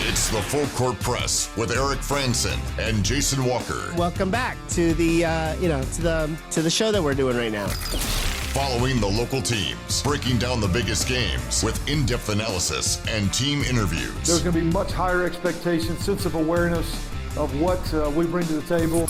It's the Full Court Press with Eric Frandsen and Jason Walker. Welcome back to the to the show that we're doing right now. Following the local teams, breaking down the biggest games with in-depth analysis and team interviews. There's going to be much higher expectations, sense of awareness of what we bring to the table.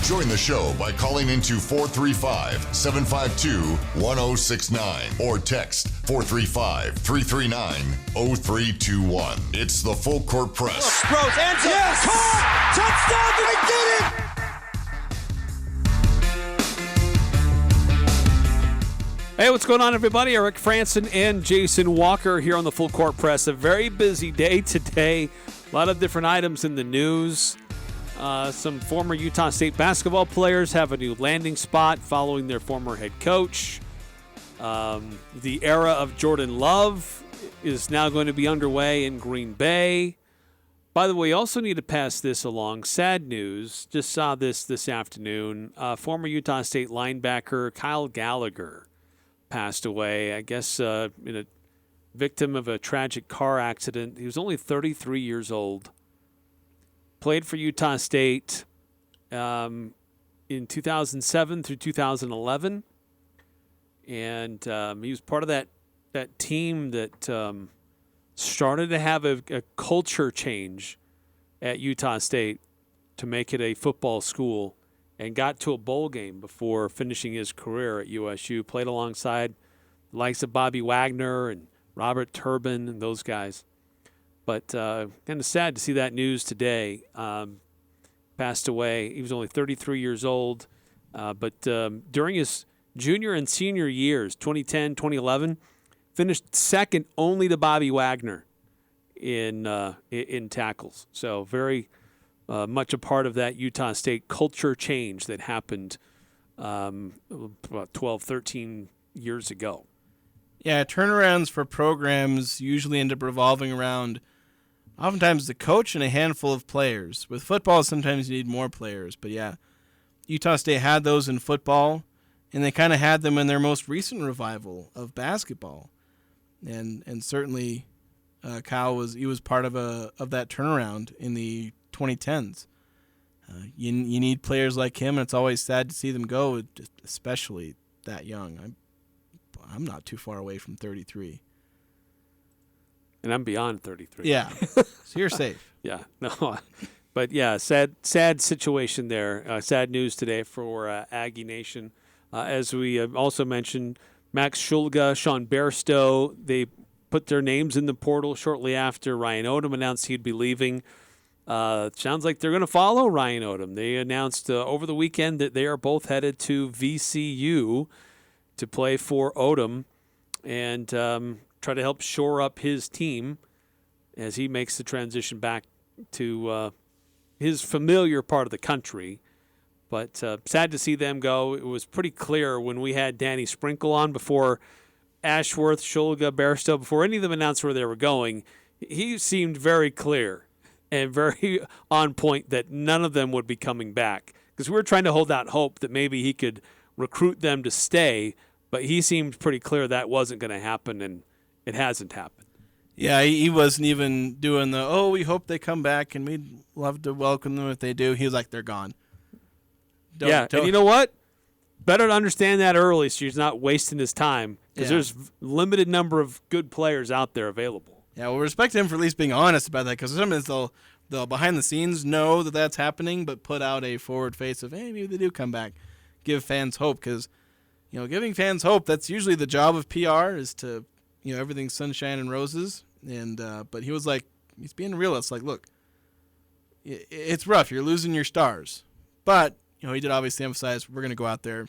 Join the show by calling into 435-752-1069 or text 435-339-0321. It's the Full Court Press. Rose, answer. Yes! Caught! Touchdown! They did it! Hey, what's going on, everybody? Eric Frandsen and Jason Walker here on the Full Court Press. A very busy day today. A lot of different items in the news. Some former Utah State basketball players have a new landing spot following their former head coach. The era of Jordan Love is now going to be underway in Green Bay. By the way, also need to pass this along. Sad news. Just saw this afternoon. Former Utah State linebacker Kyle Gallagher passed away, I guess, in a victim of a tragic car accident. He was only 33 years old. Played for Utah State in 2007 through 2011. And he was part of that team that started to have a culture change at Utah State to make it a football school, and got to a bowl game before finishing his career at USU. Played alongside the likes of Bobby Wagner and Robert Turbin and those guys. But kind of sad to see that news today. Passed away. He was only 33 years old. But during his junior and senior years, 2010, 2011, finished second only to Bobby Wagner in tackles. So very much a part of that Utah State culture change that happened about 12, 13 years ago. Yeah, turnarounds for programs usually end up revolving around oftentimes the coach and a handful of players. With football, sometimes you need more players. But yeah, Utah State had those in football, and they kind of had them in their most recent revival of basketball. And certainly Kyle was part of that turnaround in the 2010s. You need players like him, and it's always sad to see them go, especially that young. I'm not too far away from 33. And I'm beyond 33. Yeah, so you're safe. Yeah, no, but yeah, sad situation there. Sad news today for Aggie Nation. As we also mentioned, Max Shulga, Sean Bairstow, they put their names in the portal shortly after Ryan Odom announced he'd be leaving. Sounds like they're going to follow Ryan Odom. They announced over the weekend that they are both headed to VCU to play for Odom and try to help shore up his team as he makes the transition back to his familiar part of the country. But sad to see them go. It was pretty clear when we had Danny Sprinkle on before Ashworth, Shulga, Bairstow, before any of them announced where they were going. He seemed very clear and very on point that none of them would be coming back, because we were trying to hold out hope that maybe he could recruit them to stay, but he seemed pretty clear that wasn't going to happen, and it hasn't happened. Yeah, he wasn't even doing we hope they come back and we'd love to welcome them if they do. He was like, they're gone. And you know what? Better to understand that early so he's not wasting his time, because there's limited number of good players out there available. Yeah, well, respect him for at least being honest about that, because sometimes they'll behind the scenes know that that's happening, but put out a forward face of, hey, maybe they do come back. Give fans hope, because, giving fans hope, that's usually the job of PR, is to, everything's sunshine and roses. And but he was like, he's being realist. Like, look, it's rough. You're losing your stars. But, he did obviously emphasize we're going to go out there,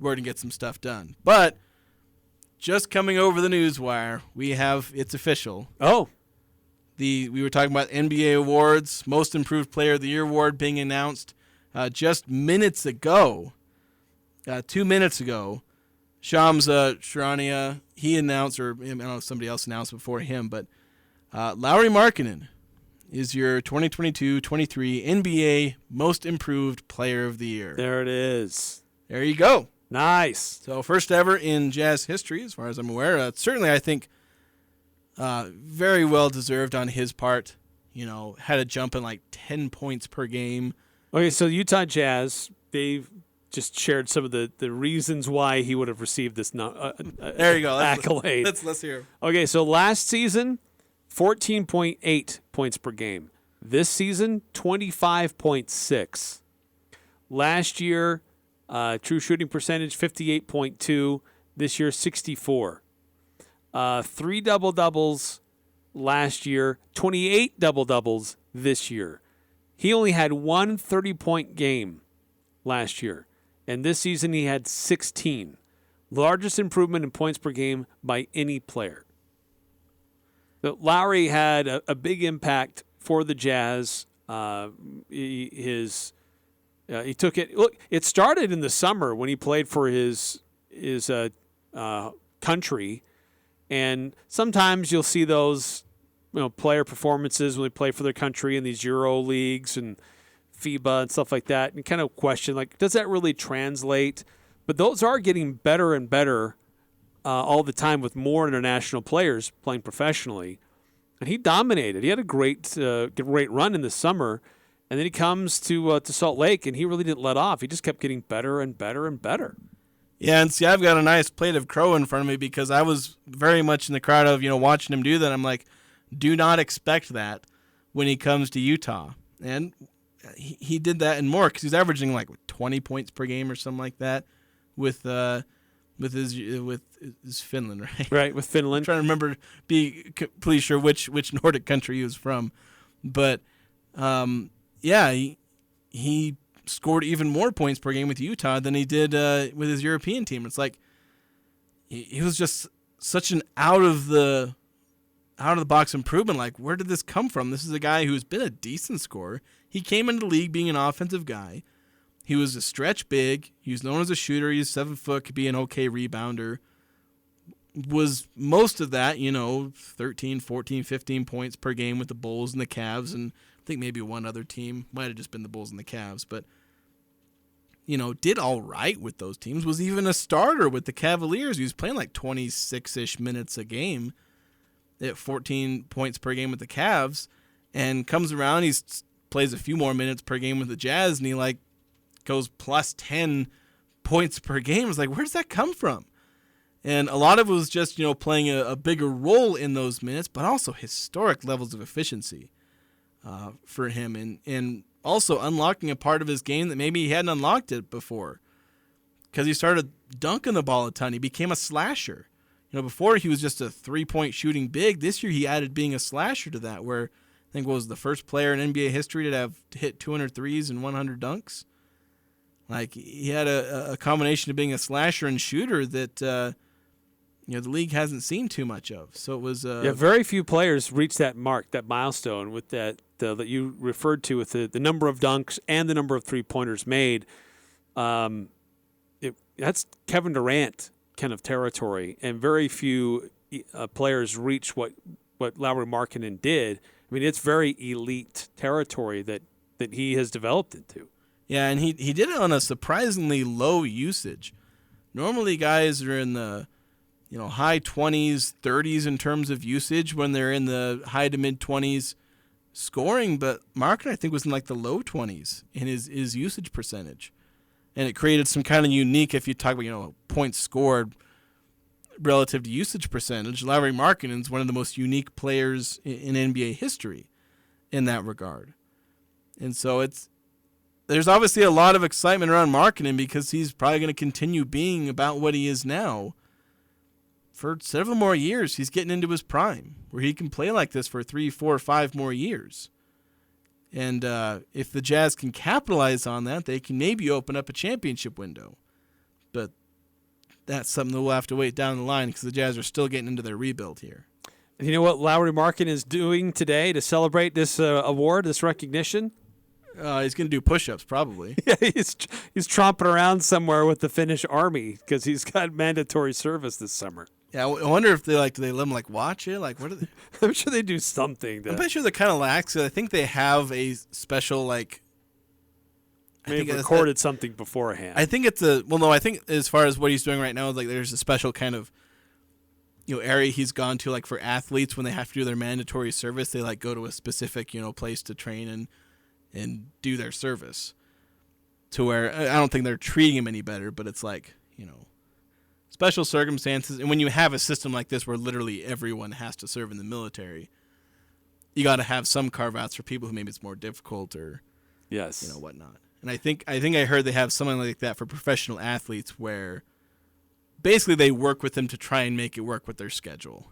we're going to get some stuff done. But just coming over the news wire, it's official. Oh. We were talking about NBA awards, Most Improved Player of the Year award being announced just minutes ago. 2 minutes ago, Shams Charania, he announced, or I don't know if somebody else announced before him, but Lauri Markkanen is your 2022-23 NBA Most Improved Player of the Year. There it is. There you go. Nice. So first ever in Jazz history, as far as I'm aware. Certainly, I think very well deserved on his part. had a jump in like 10 points per game. Okay, so Utah Jazz, they've just shared some of the reasons why he would have received this there you go. accolade. Let's hear. Okay, so last season, 14.8 points per game. This season, 25.6. Last year, true shooting percentage, 58.2. This year, 64. 3 double-doubles last year, 28 double-doubles this year. He only had one 30-point game last year, and this season he had 16. Largest improvement in points per game by any player. So Lauri had a big impact for the Jazz. He took it. Look, it started in the summer when he played for his country, and sometimes you'll see those player performances when they play for their country in these Euro leagues and FIBA and stuff like that, and kind of question, like, does that really translate? But those are getting better and better all the time with more international players playing professionally. And he dominated. He had a great run in the summer, and then he comes to Salt Lake, and he really didn't let off. He just kept getting better and better and better. Yeah, and see, I've got a nice plate of crow in front of me because I was very much in the crowd of watching him do that. I'm like, do not expect that when he comes to Utah. And he did that and more because he's averaging like 20 points per game or something like that with his Finland, right? Right, with Finland. I'm trying to remember, be completely sure which Nordic country he was from. But, he scored even more points per game with Utah than he did with his European team. It's like he was just such an out of the box improvement. Like, where did this come from? This is a guy who's been a decent scorer. He came into the league being an offensive guy. He was a stretch big. He was known as a shooter. He was 7 foot, could be an okay rebounder. Was most of that, 13, 14, 15 points per game with the Bulls and the Cavs, and I think maybe one other team. Might have just been the Bulls and the Cavs, but did all right with those teams. Was even a starter with the Cavaliers. He was playing like 26-ish minutes a game at 14 points per game with the Cavs, and comes around, he plays a few more minutes per game with the Jazz, and he goes plus 10 points per game. It's like, where does that come from? And a lot of it was just, playing a bigger role in those minutes, but also historic levels of efficiency for him, and also unlocking a part of his game that maybe he hadn't unlocked it before, because he started dunking the ball a ton. He became a slasher. Before he was just a 3-point shooting big. This year he added being a slasher to that, where I think was the first player in NBA history to hit 200 threes and 100 dunks. Like, he had a combination of being a slasher and shooter that the league hasn't seen too much of. So it was very few players reach that mark, that milestone with that you referred to, with the number of dunks and the number of 3-pointers made. That's Kevin Durant kind of territory, and very few players reach what Lauri Markkanen did. I mean, it's very elite territory that he has developed into. Yeah, and he did it on a surprisingly low usage. Normally guys are in the high 20s, 30s in terms of usage when they're in the high to mid 20s scoring, but Markkanen, I think, was in like the low 20s in his usage percentage. And it created some kind of unique, if you talk about, points scored relative to usage percentage, Lauri Markkanen is one of the most unique players in NBA history in that regard. And so there's obviously a lot of excitement around Markkanen because he's probably going to continue being about what he is now for several more years. He's getting into his prime where he can play like this for 3, 4, 5 more years. And if the Jazz can capitalize on that, they can maybe open up a championship window. But that's something that we'll have to wait down the line because the Jazz are still getting into their rebuild here. And you know what Lauri Markkanen is doing today to celebrate this award, this recognition? He's going to do push-ups, probably. Yeah, he's tromping around somewhere with the Finnish army because he's got mandatory service this summer. Yeah, I wonder if do they let him watch it? What do they? I'm sure they do something. I'm pretty sure they're kind of lax. I think they have a special Maybe recorded something beforehand. I think it's I think as far as what he's doing right now, there's a special kind of area he's gone to, like for athletes when they have to do their mandatory service, they like go to a specific, place to train and do their service. To where I don't think they're treating him any better, but it's like, special circumstances. And when you have a system like this where literally everyone has to serve in the military, you got to have some carve-outs for people who maybe it's more difficult or, yes, whatnot. And I think I heard they have something like that for professional athletes where basically they work with them to try and make it work with their schedule.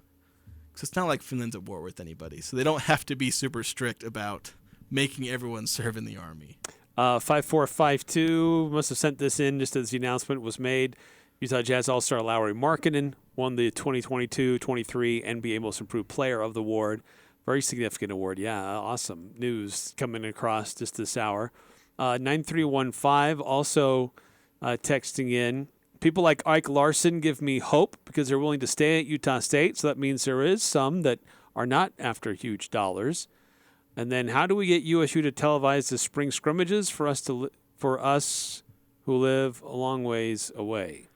Because it's not like Finland's at war with anybody, so they don't have to be super strict about making everyone serve in the Army. 5452 must have sent this in just as the announcement was made. Utah Jazz All-Star Lauri Markkanen won the 2022-23 NBA Most Improved Player of the award. Very significant award. Yeah, awesome news coming across just this hour. 9315 also texting in. People like Ike Larson give me hope because they're willing to stay at Utah State, so that means there is some that are not after huge dollars. And then, how do we get USU to televise the spring scrimmages for us who live a long ways away?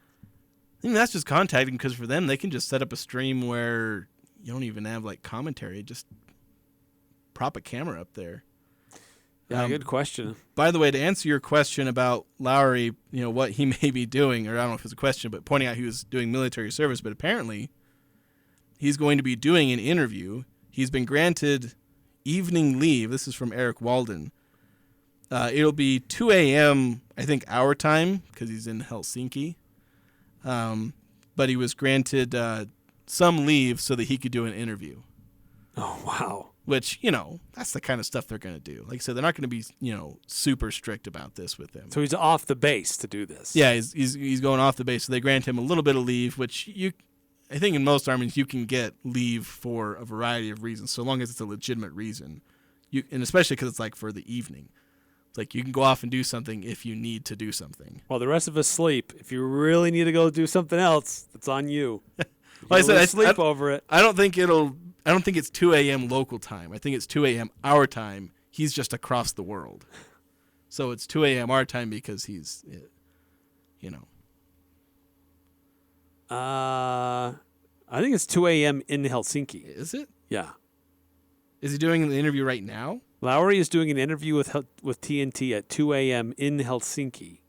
I think that's just contacting, because for them, they can just set up a stream where you don't even have like commentary. Just prop a camera up there. Yeah, good question. By the way, to answer your question about Lauri, what he may be doing, or I don't know if it's a question, but pointing out he was doing military service, but apparently he's going to be doing an interview. He's been granted evening leave. This is from Eric Walden. It'll be 2 a.m., I think, our time, because he's in Helsinki. But he was granted some leave so that he could do an interview. Oh, wow. Which, that's the kind of stuff they're going to do. Like I said, they're not going to be, super strict about this with him. So he's off the base to do this. Yeah, he's going off the base. So they grant him a little bit of leave, which I think in most armies you can get leave for a variety of reasons, so long as it's a legitimate reason. And especially because it's like for the evening. It's like you can go off and do something if you need to do something. While the rest of us sleep, if you really need to go do something else, it's on you. Well, I said I sleep over it. I don't think it's 2 a.m. local time. I think it's 2 a.m. our time. He's just across the world. So it's 2 a.m. our time because he's, I think it's 2 a.m. in Helsinki. Is it? Yeah. Is he doing the interview right now? Lauri is doing an interview with TNT at 2 a.m. in Helsinki.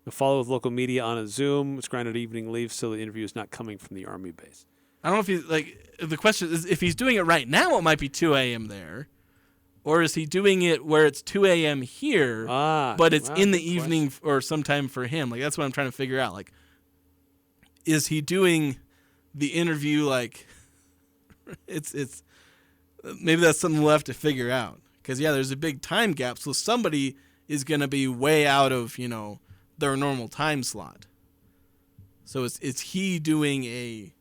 He'll follow with local media on a Zoom. It's granted evening leave, so the interview is not coming from the Army base. I don't know if the question is if he's doing it right now, it might be 2 a.m. there. Or is he doing it where it's 2 a.m. here, but it's in the evening or sometime for him? Like, that's what I'm trying to figure out. Like, is he doing the interview like it's maybe that's something we'll have to figure out. Because, there's a big time gap, so somebody is going to be way out of, their normal time slot. So is he doing a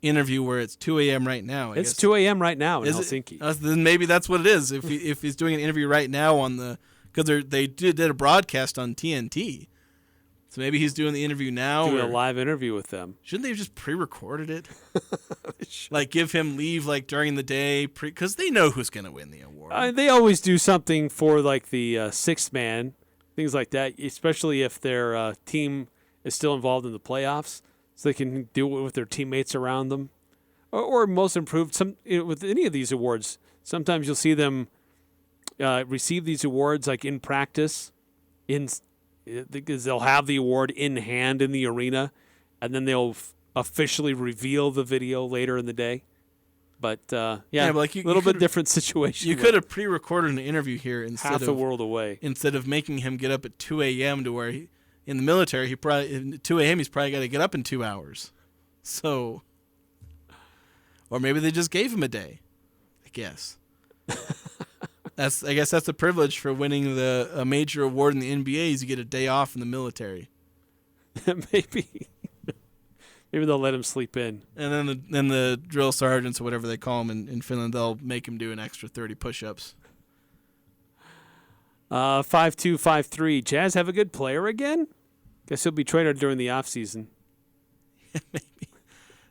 interview where it's 2 a.m. right now? It's 2 a.m. right now in Helsinki. Then maybe that's what it is. If he's doing an interview right now because they did a broadcast on TNT. So maybe he's doing the interview now. Doing a live interview with them. Shouldn't they have just pre-recorded it? Like give him leave like during the day, because they know who's going to win the award. They always do something for like the sixth man, things like that, especially if their team is still involved in the playoffs, so they can do it with their teammates around them. Or most improved, with any of these awards, sometimes you'll see them receive these awards like in practice, because they'll have the award in hand in the arena, and then they'll officially reveal the video later in the day. But but like a little bit different situation. You could have pre-recorded an interview here instead half the world away. Instead of making him get up at 2 a.m. to where in the military, at 2 a.m. he's probably got to get up in 2 hours. So, or maybe they just gave him a day. I guess. I guess that's the privilege for winning a major award in the NBA is you get a day off in the military. Maybe they'll let him sleep in. And then the drill sergeants or whatever they call them in Finland, they'll make him do an extra 30 push-ups. 5253. Jazz have a good player again? Guess he'll be traded during the offseason. Maybe.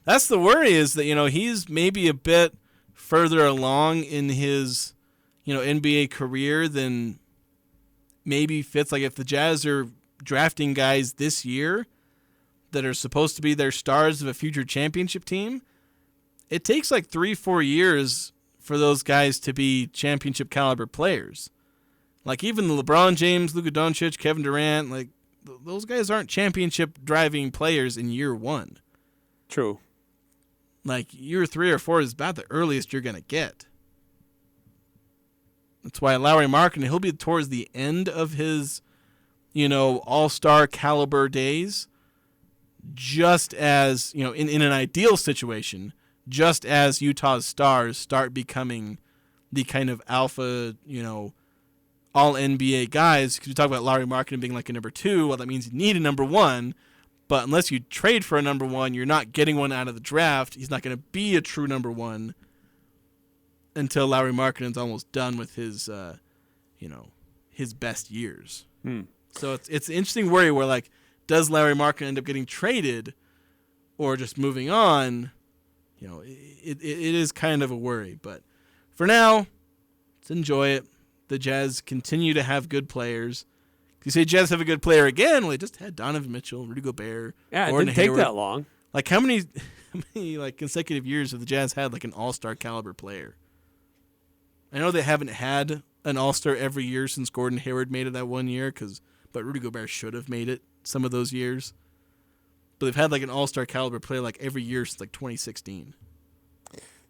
That's the worry is that, he's maybe a bit further along in his NBA career than maybe fits. Like if the Jazz are drafting guys this year, that are supposed to be their stars of a future championship team, it takes like 3-4 years for those guys to be championship caliber players. Like even the LeBron James, Luka Doncic, Kevin Durant, like those guys aren't championship driving players in year one. True. Like year 3 or 4 is about the earliest you're going to get. That's why Lauri Markkanen, he'll be towards the end of his, all-star caliber days, just as, in an ideal situation, just as Utah's stars start becoming the kind of alpha, all-NBA guys. Because we talk about Lauri Markkanen being like a number 2. Well, that means you need a number 1. But unless you trade for a number 1, you're not getting one out of the draft. He's not going to be a true number 1 until Lauri Markkanen's almost done with his, his best years. So it's an interesting worry where, like, does Lauri Markkanen end up getting traded or just moving on? It is kind of a worry. But for now, let's enjoy it. The Jazz continue to have good players. You say Jazz have a good player again? Well, they just had Donovan Mitchell, Rudy Gobert. Yeah, it Gordon didn't take Hayward. that long. Like how many like consecutive years have the Jazz had like an all-star caliber player? I know they haven't had an all-star every year since Gordon Hayward made it that one year, but Rudy Gobert should have made it some of those years. But they've had like an all-star caliber player like every year since like 2016.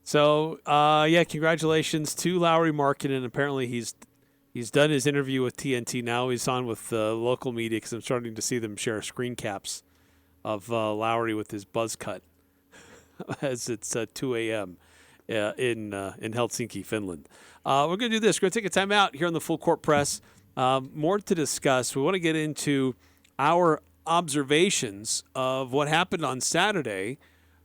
So, congratulations to Lauri Markkanen. Apparently he's done his interview with TNT. Now he's on with local media because I'm starting to see them share screen caps of Lauri with his buzz cut as it's 2 a.m. In Helsinki, Finland. We're going to do this. We're going to take a time out here on the Full Court Press. More to discuss. We want to get into our observations of what happened on Saturday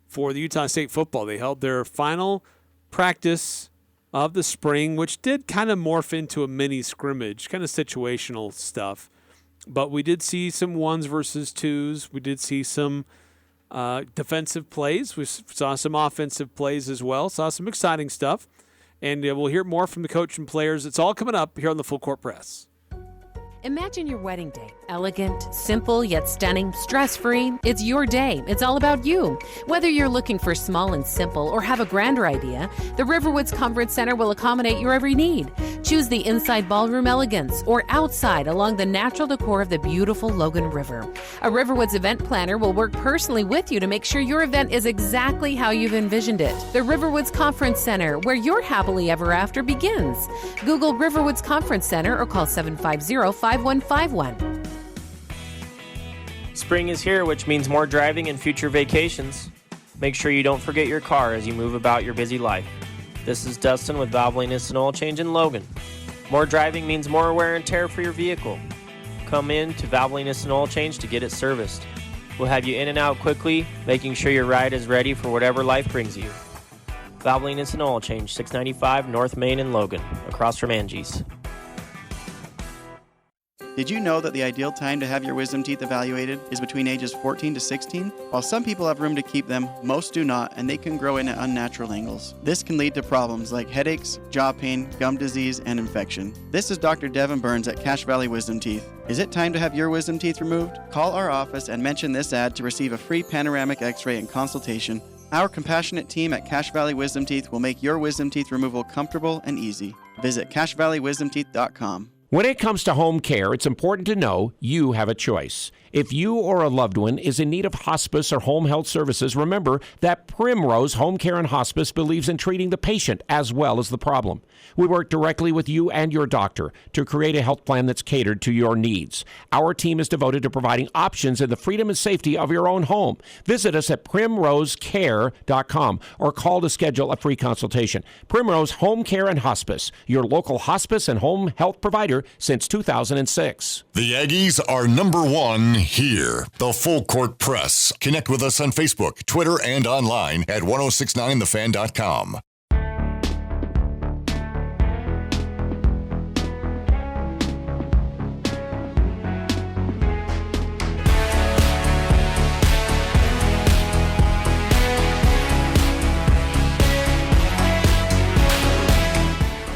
for the Utah State football. They held their final practice of the spring, which did kind of morph into a mini scrimmage, kind of situational stuff. But we did see some 1s versus 2s. We did see some defensive plays. We saw some offensive plays as well. Saw some exciting stuff. And we'll hear more from the coach and players. It's all coming up here on the Full Court Press. Imagine your wedding day. Elegant, simple, yet stunning, stress-free. It's your day. It's all about you. Whether you're looking for small and simple or have a grander idea, the Riverwoods Conference Center will accommodate your every need. Choose the inside ballroom elegance or outside along the natural decor of the beautiful Logan River. A Riverwoods event planner will work personally with you to make sure your event is exactly how you've envisioned it. The Riverwoods Conference Center, where your happily ever after begins. Google Riverwoods Conference Center or call 750-5151. Spring is here, which means more driving and future vacations. Make sure you don't forget your car as you move about your busy life. This is Dustin with Valvoline Instant Oil Change in Logan. More driving means more wear and tear for your vehicle. Come in to Valvoline Instant Oil Change to get it serviced. We'll have you in and out quickly, making sure your ride is ready for whatever life brings you. Valvoline Instant Oil Change, 695 North Main in Logan, across from Angie's. Did you know that the ideal time to have your wisdom teeth evaluated is between ages 14 to 16? While some people have room to keep them, most do not, and they can grow in at unnatural angles. This can lead to problems like headaches, jaw pain, gum disease, and infection. This is Dr. Devin Burns at Cache Valley Wisdom Teeth. Is it time to have your wisdom teeth removed? Call our office and mention this ad to receive a free panoramic x-ray and consultation. Our compassionate team at Cache Valley Wisdom Teeth will make your wisdom teeth removal comfortable and easy. Visit CacheValleyWisdomTeeth.com. When it comes to home care, it's important to know you have a choice. If you or a loved one is in need of hospice or home health services, remember that Primrose Home Care and Hospice believes in treating the patient as well as the problem. We work directly with you and your doctor to create a health plan that's catered to your needs. Our team is devoted to providing options in the freedom and safety of your own home. Visit us at primrosecare.com or call to schedule a free consultation. Primrose Home Care and Hospice, your local hospice and home health provider since 2006. The Aggies are #1 here. The Full Court Press. Connect with us on Facebook, Twitter, and online at 1069thefan.com.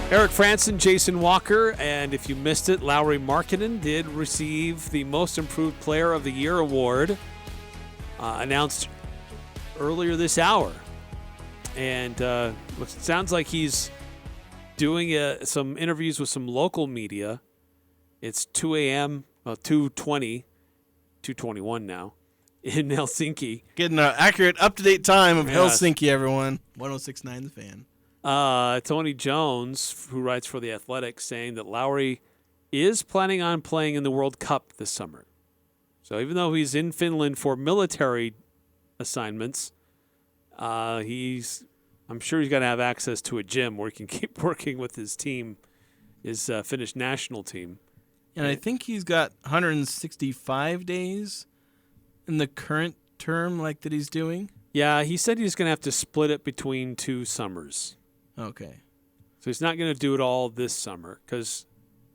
Eric Frandsen, Jason Walker, and if you missed it, Lauri Markkanen did receive the Most Improved Player of the Year award announced earlier this hour. And it sounds like he's doing some interviews with some local media. It's 2 a.m., 2:21 now, in Helsinki. Getting an accurate, up-to-date time of Helsinki, everyone. 106.9 The Fan. Tony Jones, who writes for The Athletic, saying that Lauri is planning on playing in the World Cup this summer. So even though he's in Finland for military assignments, I'm sure he's got to have access to a gym where he can keep working with his team, his Finnish national team. And I think he's got 165 days in the current term that he's doing. Yeah, he said he's going to have to split it between 2 summers. Okay. So he's not going to do it all this summer because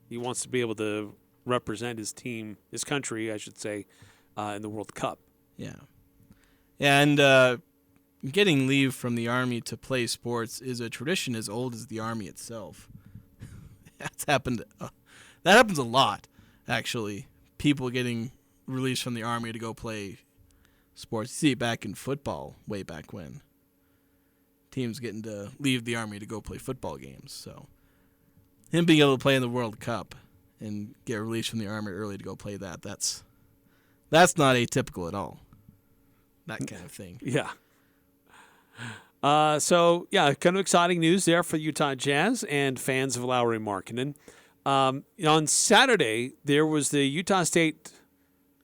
he wants to be able to represent his team, his country, I should say, in the World Cup. Yeah. And getting leave from the Army to play sports is a tradition as old as the Army itself. That happens a lot, actually. People getting released from the Army to go play sports. You see it back in football way back when. Teams getting to leave the Army to go play football games. So him being able to play in the World Cup and get released from the Army early to go play that's not atypical at all. That kind of thing. Yeah. So, kind of exciting news there for Utah Jazz and fans of Lauri Markkanen. On Saturday, there was the Utah State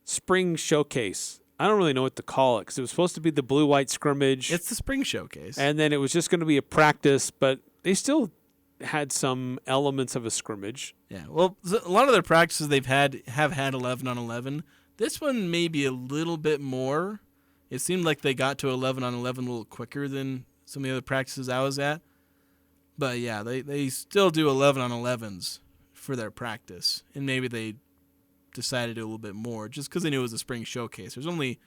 Spring Showcase. I don't really know what to call it because it was supposed to be the blue-white scrimmage. It's the Spring Showcase. And then it was just going to be a practice, but they still had some elements of a scrimmage. Yeah, well, a lot of their practices have had 11-on-11. This one maybe a little bit more. It seemed like they got to 11-on-11 a little quicker than some of the other practices I was at. But, yeah, they still do 11-on-11s for their practice. And maybe they decided to do a little bit more just because they knew it was a spring showcase. There's only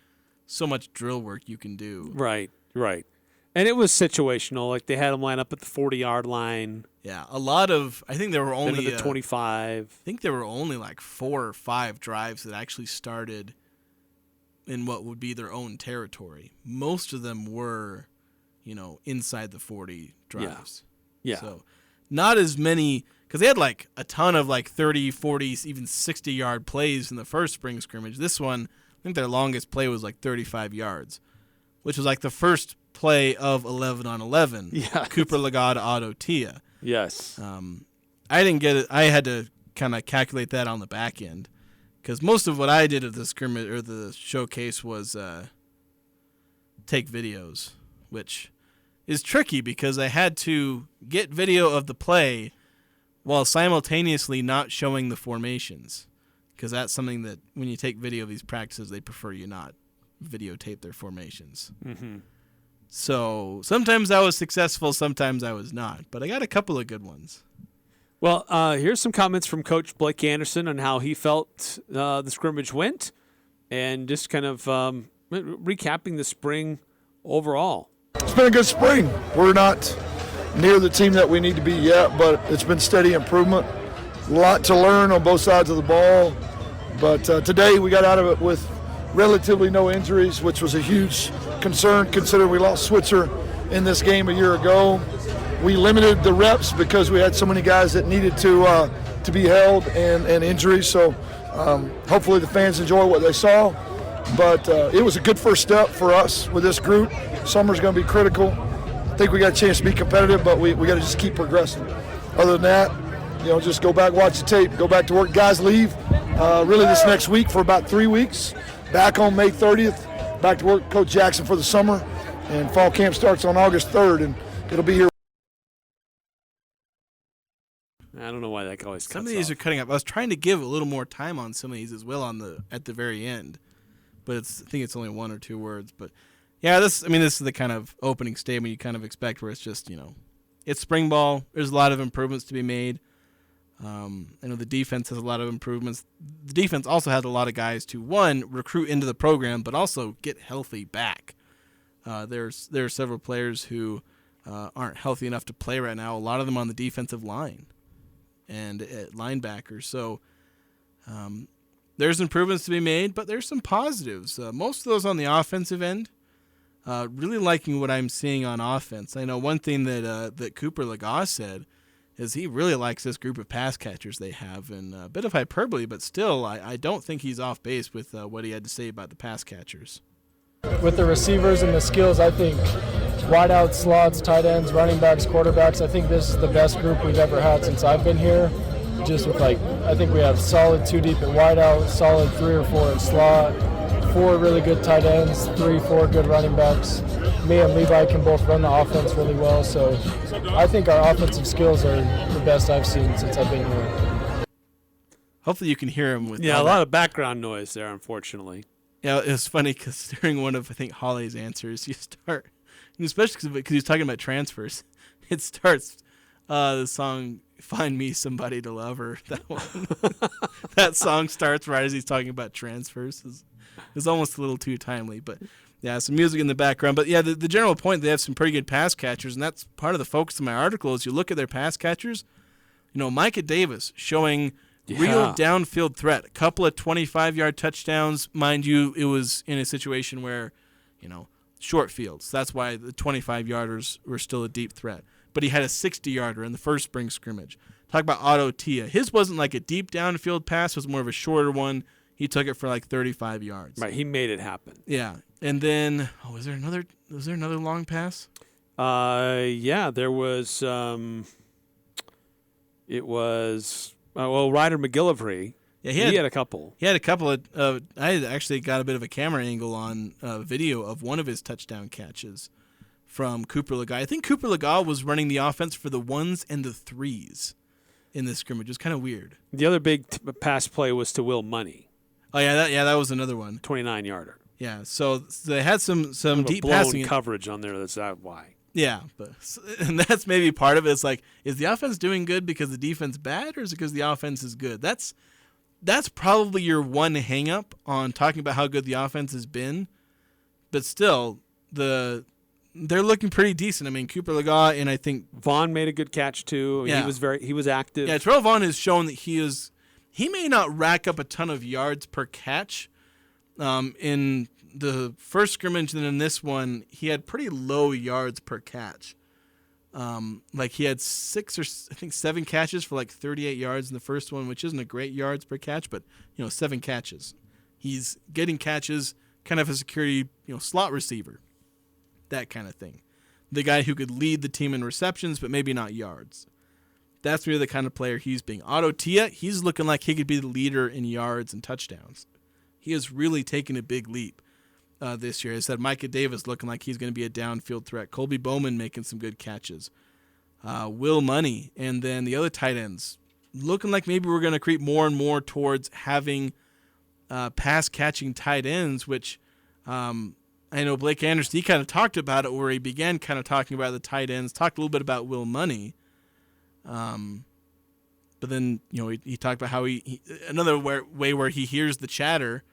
so much drill work you can do. Right. And it was situational. Like they had them line up at the 40-yard line. Yeah, I think there were only the 25. I think there were only 4 or 5 drives that actually started in what would be their own territory. Most of them were, inside the 40 drives. Yeah. So not as many, because they had a ton of 30, 40, even 60-yard plays in the first spring scrimmage. This one, I think their longest play was 35 yards, which was the first play of 11-on-11. Yeah. Cooper Legada Auto Tia. Yes. I didn't get it. I had to kind of calculate that on the back end because most of what I did at the scrimmage or the showcase was take videos, which is tricky because I had to get video of the play while simultaneously not showing the formations because that's something that when you take video of these practices, they prefer you not videotape their formations. Mm-hmm. So sometimes I was successful, sometimes I was not. But I got a couple of good ones. Well, here's some comments from Coach Blake Anderson on how he felt the scrimmage went and just kind of recapping the spring overall. It's been a good spring. We're not near the team that we need to be yet, but it's been steady improvement. A lot to learn on both sides of the ball. But today we got out of it with relatively no injuries, which was a huge concern considering we lost Switzer in this game a year ago. We limited the reps because we had so many guys that needed to be held and injuries. So hopefully the fans enjoy what they saw. But it was a good first step for us with this group. Summer's going to be critical. I think we got a chance to be competitive, but we got to just keep progressing. Other than that, just go back, watch the tape, go back to work. Guys leave really this next week for about 3 weeks. Back on May 30th, back to work, Coach Jackson for the summer, and fall camp starts on August 3rd, and it'll be here. I don't know why that always cuts Some of these off. are cutting up. I was trying to give a little more time on some of these as well at the very end, but I think it's only 1 or 2 words. But yeah, this is the kind of opening statement you kind of expect, where it's just it's spring ball. There's a lot of improvements to be made. I know the defense has a lot of improvements. The defense also has a lot of guys to, one, recruit into the program, but also get healthy back. There are several players who aren't healthy enough to play right now, a lot of them on the defensive line and at linebackers. So there's improvements to be made, but there's some positives. Most of those on the offensive end. Really liking what I'm seeing on offense. I know one thing that Cooper Legas said is he really likes this group of pass catchers they have, and a bit of hyperbole, but still, I don't think he's off base with what he had to say about the pass catchers. With the receivers and the skills, I think wideouts, slots, tight ends, running backs, quarterbacks, I think this is the best group we've ever had since I've been here. Just with I think we have solid 2 deep at wideout, solid 3 or 4 at slot, 4 really good tight ends, 3, 4 good running backs. Me and Levi can both run the offense really well, so I think our offensive skills are the best I've seen since I've been here. Hopefully you can hear him with a lot of background noise there, unfortunately. Yeah, it was funny because during one of, I think, Holly's answers, you start, especially because he's talking about transfers, it starts the song Find Me Somebody to Love, or that one. That song starts right as he's talking about transfers. It's almost a little too timely, but yeah, some music in the background. But yeah, the general point, they have some pretty good pass catchers, and that's part of the focus of my article is you look at their pass catchers. Micah Davis showing real downfield threat. A couple of 25-yard touchdowns. Mind you, it was in a situation where, short fields. That's why the 25-yarders were still a deep threat. But he had a 60-yarder in the first spring scrimmage. Talk about Otto Tia. His wasn't like a deep downfield pass. It was more of a shorter one. He took it for 35 yards. Right, he made it happen. Yeah. And then, was there another long pass? Yeah, there was, Ryder McGillivray. Yeah, he had a couple. He had a couple of, I actually got a bit of a camera angle on video of one of his touchdown catches from Cooper Legas. I think Cooper Legas was running the offense for the 1s and the 3s in this scrimmage. It was kind of weird. The other big pass play was to Will Money. Oh, yeah, that was another one. 29-yarder. Yeah, so they had some deep blown passing coverage on there. That's not why. Yeah, and that's maybe part of it. It's is the offense doing good because the defense bad, or is it because the offense is good? That's probably your one hang-up on talking about how good the offense has been. But still, they're looking pretty decent. I mean, Cooper Legas, and I think Vaughn made a good catch too. Yeah. He was active. Yeah, Terrell Vaughn has shown that he may not rack up a ton of yards per catch. In the first scrimmage and in this one, he had pretty low yards per catch. He had 7 catches for 38 yards in the first one, which isn't a great yards per catch, but 7 catches. He's getting catches, kind of a security, slot receiver, that kind of thing. The guy who could lead the team in receptions, but maybe not yards. That's really the kind of player he's being. Otto Tia, he's looking like he could be the leader in yards and touchdowns. He has really taken a big leap this year. I said Micah Davis looking like he's going to be a downfield threat. Colby Bowman making some good catches. Will Money, and then the other tight ends looking like maybe we're going to creep more and more towards having pass-catching tight ends, which I know Blake Anderson, he kind of talked about it where he began kind of talking about the tight ends, talked a little bit about Will Money. But then, he talked about how another way where he hears the chatter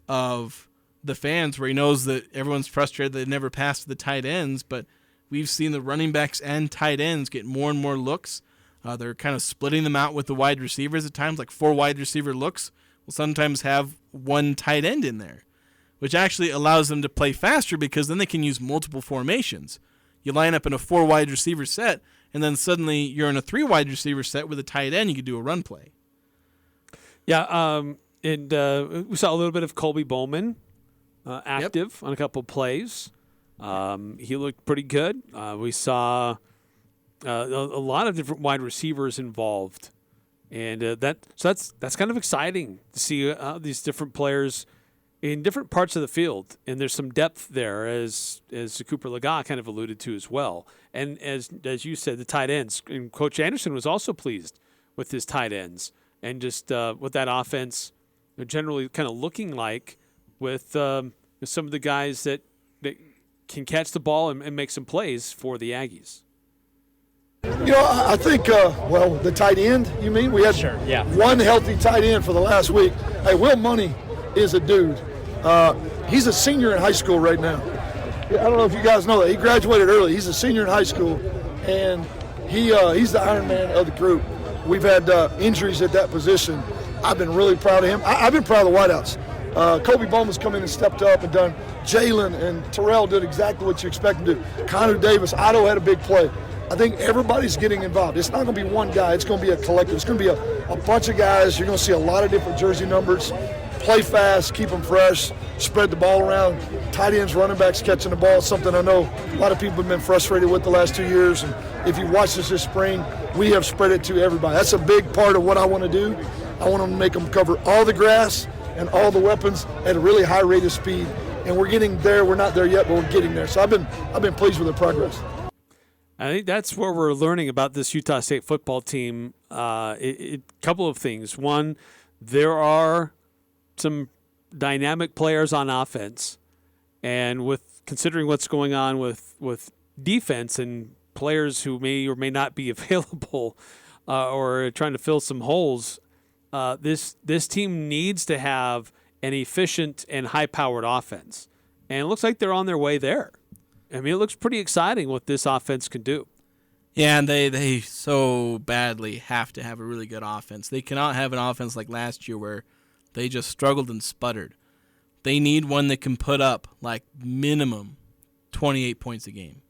of the fans, where he knows that everyone's frustrated that they never passed to the tight ends, but we've seen the running backs and tight ends get more and more looks. They're kind of splitting them out with the wide receivers at times, 4 wide receiver looks will sometimes have 1 tight end in there, which actually allows them to play faster because then they can use multiple formations. You line up in a 4 wide receiver set, and then suddenly you're in a 3 wide receiver set with a tight end. You can do a run play. Yeah, and we saw a little bit of Colby Bowman active on a couple plays. He looked pretty good. We saw a lot of different wide receivers involved, and that's kind of exciting to see these different players in different parts of the field, and there's some depth there, as Cooper Legas kind of alluded to as well. And as you said, the tight ends, and Coach Anderson was also pleased with his tight ends, and just what that offense generally kind of looking like with some of the guys that can catch the ball and make some plays for the Aggies. I think, the tight end, you mean? We had one healthy tight end for the last week. Hey, Will Money is a dude. He's a senior in high school right now. I don't know if you guys know that. He graduated early. He's a senior in high school, and he's the Iron Man of the group. We've had injuries at that position, I've been really proud of him. I've been proud of the wideouts. Kobe Bowman's come in and stepped up and done. Jalen and Terrell did exactly what you expect them to do. Connor Davis, Otto had a big play. I think everybody's getting involved. It's not going to be one guy. It's going to be a collective. It's going to be a bunch of guys. You're going to see a lot of different jersey numbers. Play fast, keep them fresh, spread the ball around. Tight ends, running backs catching the ball, something I know a lot of people have been frustrated with the last 2 years. And if you watch this spring, we have spread it to everybody. That's a big part of what I want to do. I want to make them cover all the grass and all the weapons at a really high rate of speed. And we're getting there. We're not there yet, but we're getting there. So I've been pleased with the progress. I think that's what we're learning about this Utah State football team. A couple of things. One, there are some dynamic players on offense, and with considering what's going on with defense and players who may or may not be available or trying to fill some holes, this team needs to have an efficient and high-powered offense, and it looks like they're on their way there. I mean, it looks pretty exciting what this offense can do. Yeah, and they so badly have to have a really good offense. They cannot have an offense like last year where they just struggled and sputtered. They need one that can put up, like, minimum 28 points a game.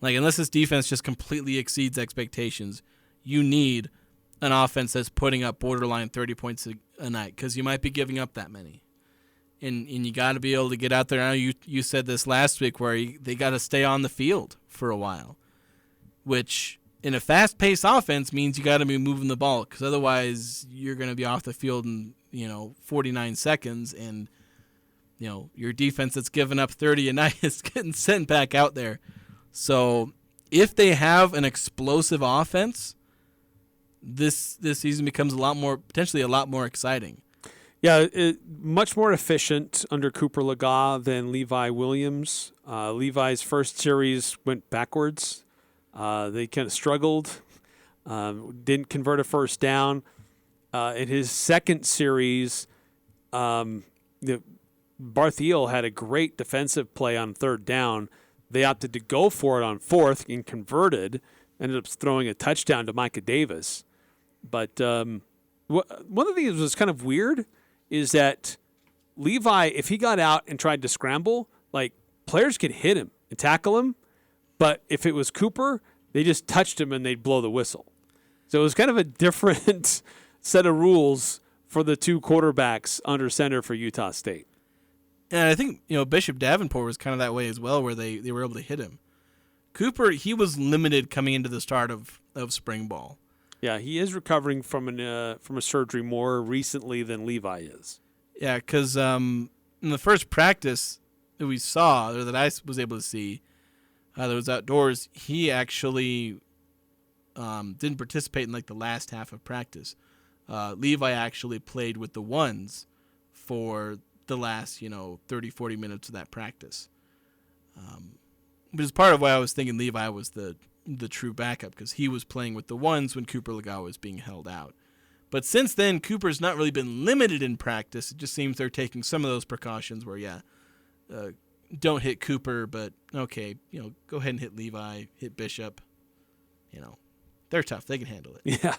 Like, unless this defense just completely exceeds expectations, you need an offense that's putting up borderline 30 points a night, because you might be giving up that many. And you got to be able to get out there. I know you said this last week where they got to stay on the field for a while, which in a fast-paced offense means you got to be moving the ball, because otherwise you're going to be off the field in 49 seconds, and your defense that's given up 30 a night is getting sent back out there. So if they have an explosive offense, this season becomes potentially a lot more exciting. Yeah, much more efficient under Cooper Legas than Levi Williams. Levi's first series went backwards. They kind of struggled, didn't convert a first down. In his second series, Barthiel had a great defensive play on third down. They opted to go for it on fourth and converted, ended up throwing a touchdown to Micah Davis. But one of the things that was kind of weird is that Levi, if he got out and tried to scramble, like, players could hit him and tackle him, but if it was Cooper, they just touched him and they'd blow the whistle. So it was kind of a different set of rules for the two quarterbacks under center for Utah State. And I think, Bishop Davenport was kind of that way as well, where they were able to hit him. Cooper, he was limited coming into the start of spring ball. Yeah, he is recovering from a surgery more recently than Levi is. Yeah, because in the first practice that we saw, or that I was able to see, that was outdoors, he actually didn't participate in the last half of practice. Levi actually played with the ones for the last 30, 40 minutes of that practice. Which is part of why I was thinking Levi was the true backup, because he was playing with the ones when Cooper Legas was being held out. But since then, Cooper's not really been limited in practice. It just seems they're taking some of those precautions where, don't hit Cooper, but okay, go ahead and hit Levi, hit Bishop. They're tough. They can handle it. Yeah,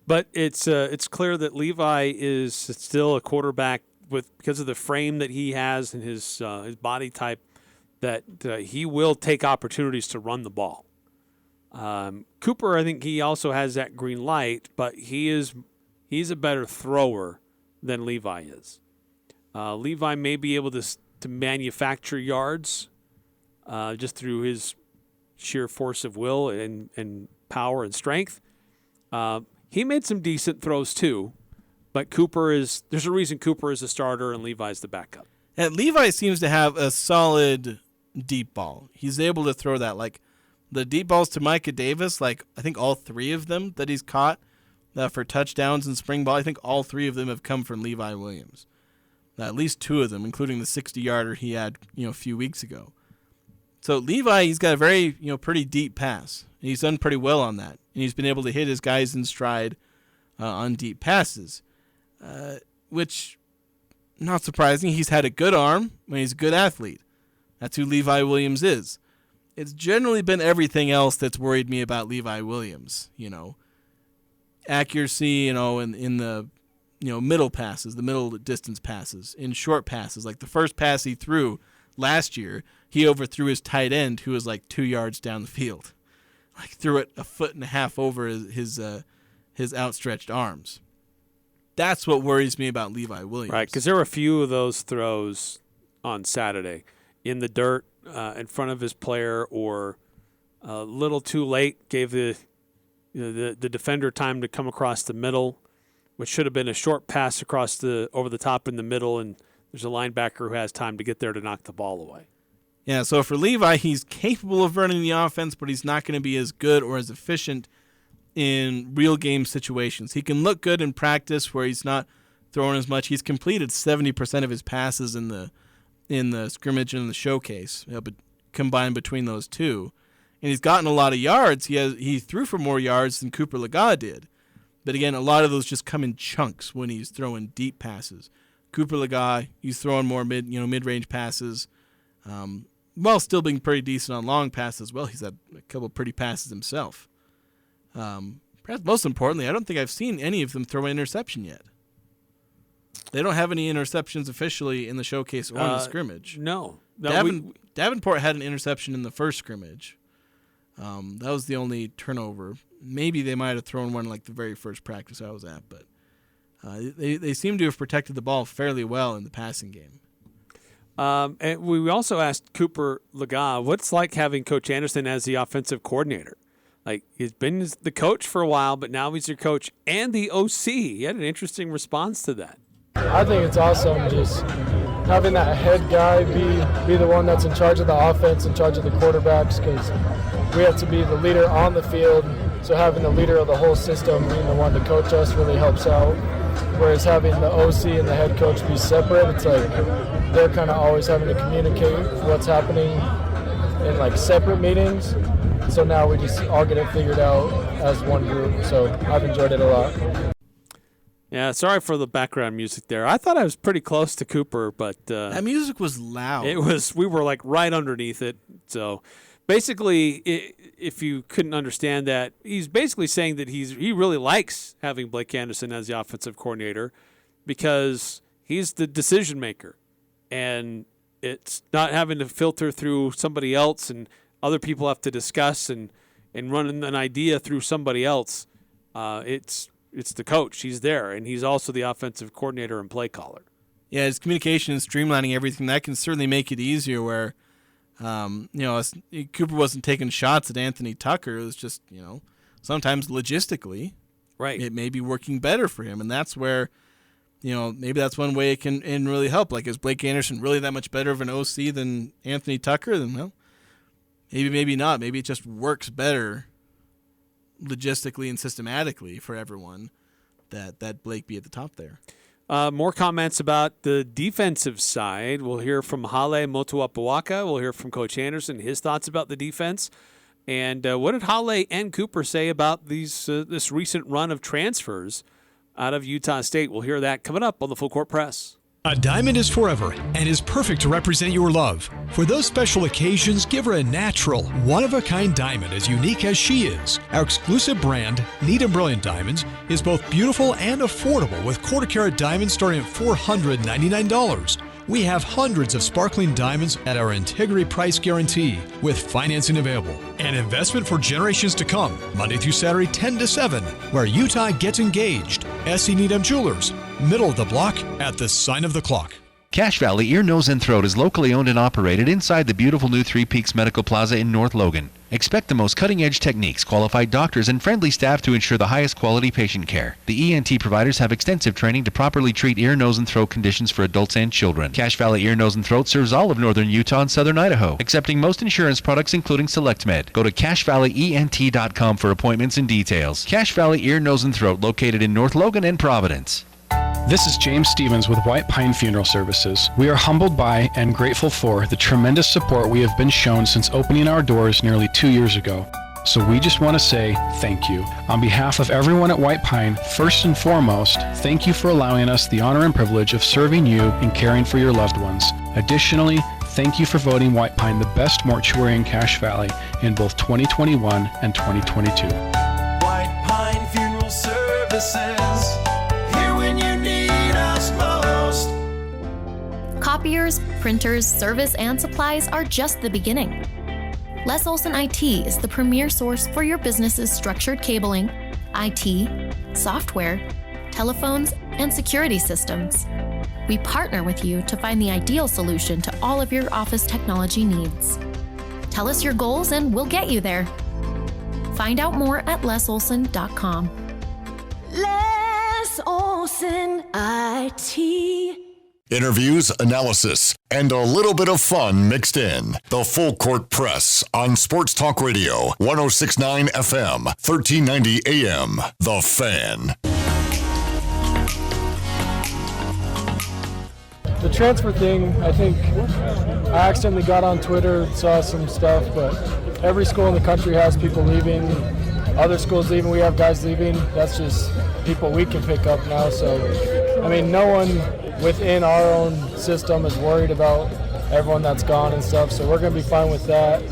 but it's clear that Levi is still a quarterback because of the frame that he has and his body type, that he will take opportunities to run the ball. Cooper, I think he also has that green light, but he's a better thrower than Levi is. Levi may be able to manufacture yards just through his sheer force of will and power and strength. He made some decent throws too, but there's a reason Cooper is a starter and Levi's the backup. And Levi seems to have a solid deep ball. He's able to throw that, like the deep balls to Micah Davis, I think all three of them that he's caught for touchdowns in spring ball, I think all three of them have come from Levi Williams. At least two of them, including the 60-yarder he had, a few weeks ago. So Levi, he's got a very, pretty deep pass. He's done pretty well on that. And he's been able to hit his guys in stride on deep passes, which, not surprising, he's had a good arm when he's a good athlete. That's who Levi Williams is. It's generally been everything else that's worried me about Levi Williams, accuracy, in the middle passes, the middle distance passes, in short passes. Like the first pass he threw last year, he overthrew his tight end who was like 2 yards down the field. Like threw it 1.5 feet over his outstretched arms. That's what worries me about Levi Williams. Right, because there were a few of those throws on Saturday in the dirt in front of his player, or a little too late, gave the defender time to come across the middle, which should have been a short pass across over the top in the middle, and there's a linebacker who has time to get there to knock the ball away. Yeah, so for Levi, he's capable of running the offense, but he's not going to be as good or as efficient in real game situations. He can look good in practice where he's not throwing as much. He's completed 70% of his passes in the scrimmage and in the showcase, but combined between those two. And he's gotten a lot of yards. He threw for more yards than Cooper Legas did. But again, a lot of those just come in chunks when he's throwing deep passes. Cooper Legas, he's throwing more mid-range passes, while still being pretty decent on long passes as well. He's had a couple pretty passes himself. Perhaps most importantly, I don't think I've seen any of them throw an interception yet. They don't have any interceptions officially in the showcase or in the scrimmage. No. Davenport had an interception in the first scrimmage. That was the only turnover. Maybe they might have thrown one like the very first practice I was at, but they seem to have protected the ball fairly well in the passing game. And we also asked Cooper Legas, what's like having Coach Anderson as the offensive coordinator? Like, he's been the coach for a while, but now he's your coach and the OC. He had an interesting response to that. I think it's awesome just having that head guy be the one that's in charge of the offense, in charge of the quarterbacks, because we have to be the leader on the field. So having the leader of the whole system being the one to coach us really helps out. Whereas having the OC and the head coach be separate, it's like they're kind of always having to communicate what's happening in like separate meetings. So now we just all get it figured out as one group. So I've enjoyed it a lot. Yeah, sorry for the background music there. I thought I was pretty close to Cooper, but that music was loud. We were like right underneath it. So basically, if you couldn't understand that, he's basically saying that he really likes having Blake Anderson as the offensive coordinator because he's the decision maker, and it's not having to filter through somebody else and other people have to discuss and run an idea through somebody else. It's the coach. He's there, and he's also the offensive coordinator and play caller. Yeah, his communication and streamlining everything, that can certainly make it easier where, Cooper wasn't taking shots at Anthony Tucker. It was just, sometimes logistically, right, it may be working better for him, and that's where, maybe that's one way it can really help. Like, is Blake Anderson really that much better of an OC than Anthony Tucker? Then, well, maybe not. Maybe it just works better logistically and systematically for everyone that Blake be at the top there. More comments about the defensive side. We'll hear from Hale Motu'apuaka. We'll hear from Coach Anderson, his thoughts about the defense. And what did Hale and Cooper say about this recent run of transfers out of Utah State? We'll hear that coming up on the Full Court Press. A diamond is forever and is perfect to represent your love. For those special occasions, give her a natural, one-of-a-kind diamond as unique as she is. Our exclusive brand, Neat and Brilliant Diamonds, is both beautiful and affordable with quarter-carat diamonds starting at $499. We have hundreds of sparkling diamonds at our integrity price guarantee with financing available. An investment for generations to come, Monday through Saturday 10 to 7, where Utah gets engaged. S.E. Needham Jewelers, middle of the block at the sign of the clock. Cache Valley Ear, Nose, and Throat is locally owned and operated inside the beautiful new Three Peaks Medical Plaza in North Logan. Expect the most cutting-edge techniques, qualified doctors, and friendly staff to ensure the highest quality patient care. The ENT providers have extensive training to properly treat ear, nose, and throat conditions for adults and children. Cache Valley Ear, Nose, and Throat serves all of northern Utah and southern Idaho, accepting most insurance products including SelectMed. Go to CacheValleyENT.com for appointments and details. Cache Valley Ear, Nose, and Throat, located in North Logan and Providence. This is James Stevens with White Pine Funeral Services. We are humbled by and grateful for the tremendous support we have been shown since opening our doors nearly 2 years ago. So we just want to say thank you. On behalf of everyone at White Pine, first and foremost, thank you for allowing us the honor and privilege of serving you and caring for your loved ones. Additionally, thank you for voting White Pine the best mortuary in Cache Valley in both 2021 and 2022. White Pine Funeral Services, here when you need Copiers, printers, service, and supplies are just the beginning. Les Olson IT is the premier source for your business's structured cabling, IT, software, telephones, and security systems. We partner with you to find the ideal solution to all of your office technology needs. Tell us your goals and we'll get you there. Find out more at lesolson.com. Les Olson IT. Interviews, analysis, and a little bit of fun mixed in. The Full Court Press on Sports Talk Radio, 106.9 FM, 1390 AM. The Fan. The transfer thing, I think I accidentally got on Twitter, saw some stuff, but every school in the country has people leaving. Other schools leaving, we have guys leaving. That's just people we can pick up now. So, I mean, no one within our own system is worried about everyone that's gone and stuff, so we're going to be fine with that.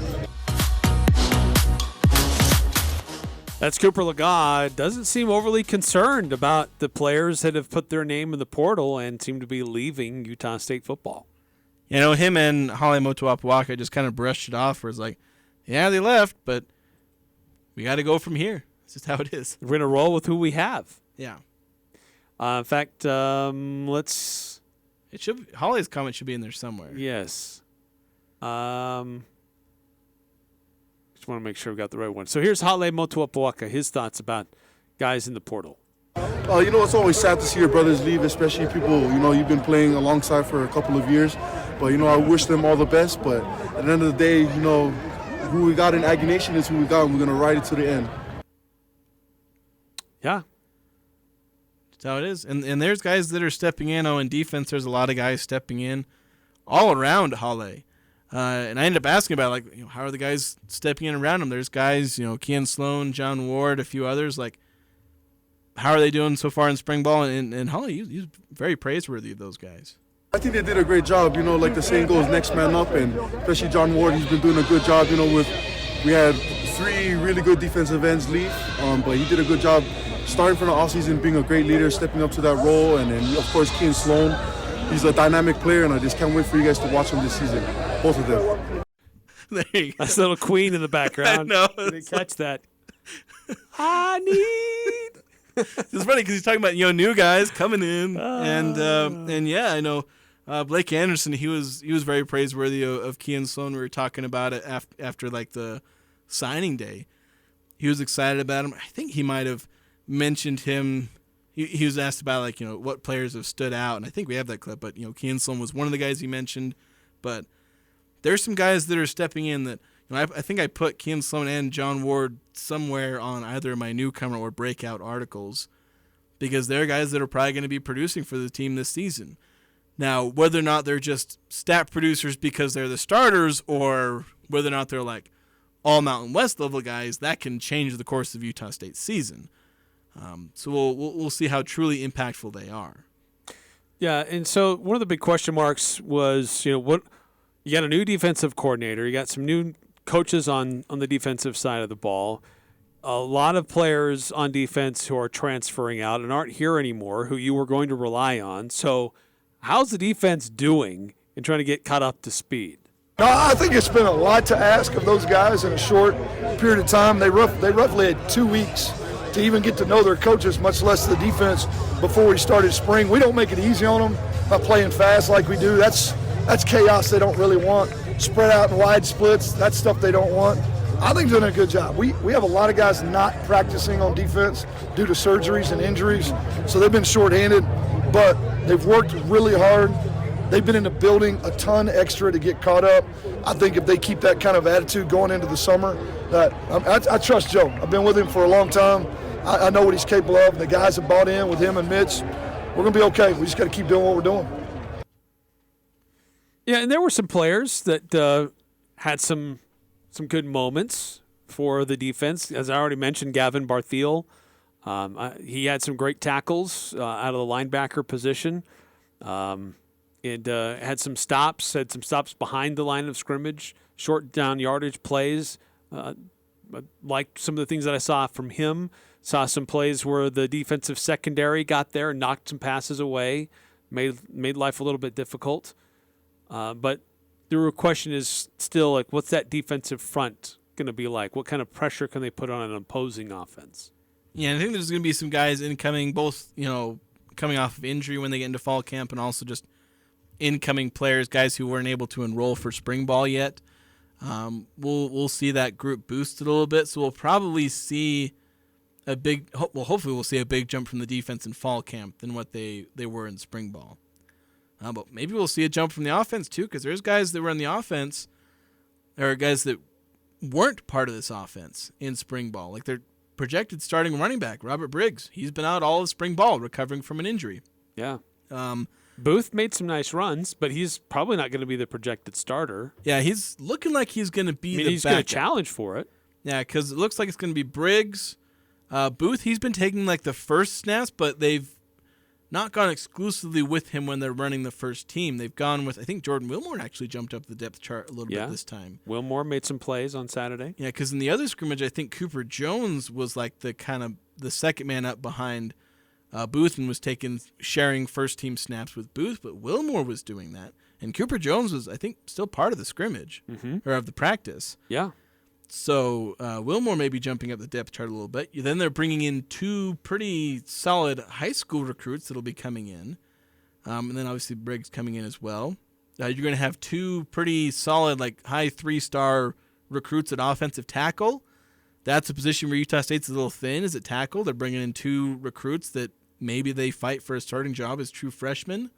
That's Cooper Legas. Doesn't seem overly concerned about the players that have put their name in the portal and seem to be leaving Utah State football. You know, him and Hale Motu'apuaka just kind of brushed it off where it's like, yeah, they left, but we got to go from here. It's just how it is. We're going to roll with who we have. Yeah. In fact, let's... It should. Hale's comment should be in there somewhere. Yes. Just want to make sure we got the right one. So here's Hale Motu'apuaka, his thoughts about guys in the portal. You know, it's always sad to see your brothers leave, especially people, you know, you've been playing alongside for a couple of years. But, you know, I wish them all the best. But at the end of the day, you know, who we got in Aggie Nation is who we got, and we're going to ride it to the end. Yeah. That's how it is. And there's guys that are stepping in. Oh, in defense, there's a lot of guys stepping in all around Hale. And I ended up asking about, like, you know, how are the guys stepping in around him? There's guys, you know, Kean Sloan, John Ward, a few others. Like, how are they doing so far in spring ball? And Hale, he's very praiseworthy of those guys. I think they did a great job. You know, like the saying goes, next man up. And especially John Ward, he's been doing a good job. You know, we had 3 really good defensive ends leave, but he did a good job starting from the offseason, being a great leader, stepping up to that role. And then, of course, Kean Sloan, he's a dynamic player, and I just can't wait for you guys to watch him this season, both of them. There you go. That's a little Queen in the background. I know. I didn't catch that. I need... It's funny because he's talking about, you know, new guys coming in, and yeah, I know Blake Anderson. He was very praiseworthy of Kean Sloan. We were talking about it after like the signing day. He was excited about him. I think he might have mentioned him. He was asked about, like, you know, what players have stood out, and I think we have that clip. But, you know, Kean Sloan was one of the guys he mentioned. But there's some guys that are stepping in that, you know, I think I put Kean Sloan and John Ward somewhere on either my newcomer or breakout articles, because they're guys that are probably going to be producing for the team this season. Now, whether or not they're just stat producers because they're the starters, or whether or not they're like all Mountain West level guys, that can change the course of Utah State's season. So we'll see how truly impactful they are. Yeah, and so one of the big question marks was, you know, what you got a new defensive coordinator, you got some new coaches on the defensive side of the ball, a lot of players on defense who are transferring out and aren't here anymore, who you were going to rely on. So how's the defense doing in trying to get caught up to speed? No, I think it's been a lot to ask of those guys in a short period of time. They roughly had 2 weeks to even get to know their coaches, much less the defense, before we started spring. We don't make it easy on them by playing fast like we do. That's chaos they don't really want. Spread out in wide splits, that's stuff they don't want. I think they're doing a good job. We have a lot of guys not practicing on defense due to surgeries and injuries, so they've been shorthanded, but they've worked really hard. They've been in the building a ton extra to get caught up. I think if they keep that kind of attitude going into the summer, I trust Joe. I've been with him for a long time. I know what he's capable of. The guys have bought in with him and Mitch. We're going to be okay. We just got to keep doing what we're doing. Yeah, and there were some players that had some good moments for the defense. As I already mentioned, Gavin Barthiel. He had some great tackles out of the linebacker position. And had some stops behind the line of scrimmage, short down yardage plays. Like some of the things that I saw from him. Saw some plays where the defensive secondary got there and knocked some passes away, made life a little bit difficult. But the question is still, like, what's that defensive front going to be like? What kind of pressure can they put on an opposing offense? Yeah, and I think there's going to be some guys incoming, both, coming off of injury when they get into fall camp and also just incoming players, guys who weren't able to enroll for spring ball yet. We'll see that group boosted a little bit, so we'll probably see hopefully we'll see a big jump from the defense in fall camp than what they were in spring ball. But maybe we'll see a jump from the offense too, because there's guys that were in the offense, or guys that weren't part of this offense in spring ball. Like their projected starting running back, Robert Briggs. He's been out all of spring ball recovering from an injury. Yeah. Booth made some nice runs, but he's probably not going to be the projected starter. Yeah, he's looking like he's going to be he's going to challenge for it. Yeah, because it looks like it's going to be Briggs. Booth, he's been taking like the first snaps, but they've not gone exclusively with him when they're running the first team. They've gone with, I think Jordan Wilmore actually jumped up the depth chart a little bit this time. Wilmore made some plays on Saturday. Yeah, because in the other scrimmage, I think Cooper Jones was like the second man up behind Booth and was sharing first team snaps with Booth, but Wilmore was doing that. And Cooper Jones was, I think, still part of the scrimmage or of the practice. Yeah. So Wilmore may be jumping up the depth chart a little bit. Then they're bringing in two pretty solid high school recruits that'll be coming in. And then obviously Briggs coming in as well. You're going to have two pretty solid, like high 3-star recruits at offensive tackle. That's a position where Utah State's a little thin is at tackle. They're bringing in two recruits that maybe they fight for a starting job as true freshmen.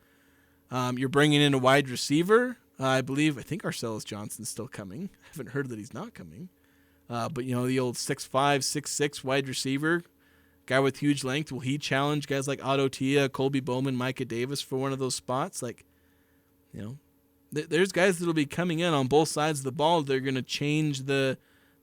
You're bringing in a wide receiver. I think Arcellus Johnson's still coming. I haven't heard that he's not coming. But, the old 6'5", 6'6" wide receiver, guy with huge length, will he challenge guys like Otto Tia, Colby Bowman, Micah Davis for one of those spots? There's guys that will be coming in on both sides of the ball. They're going to change the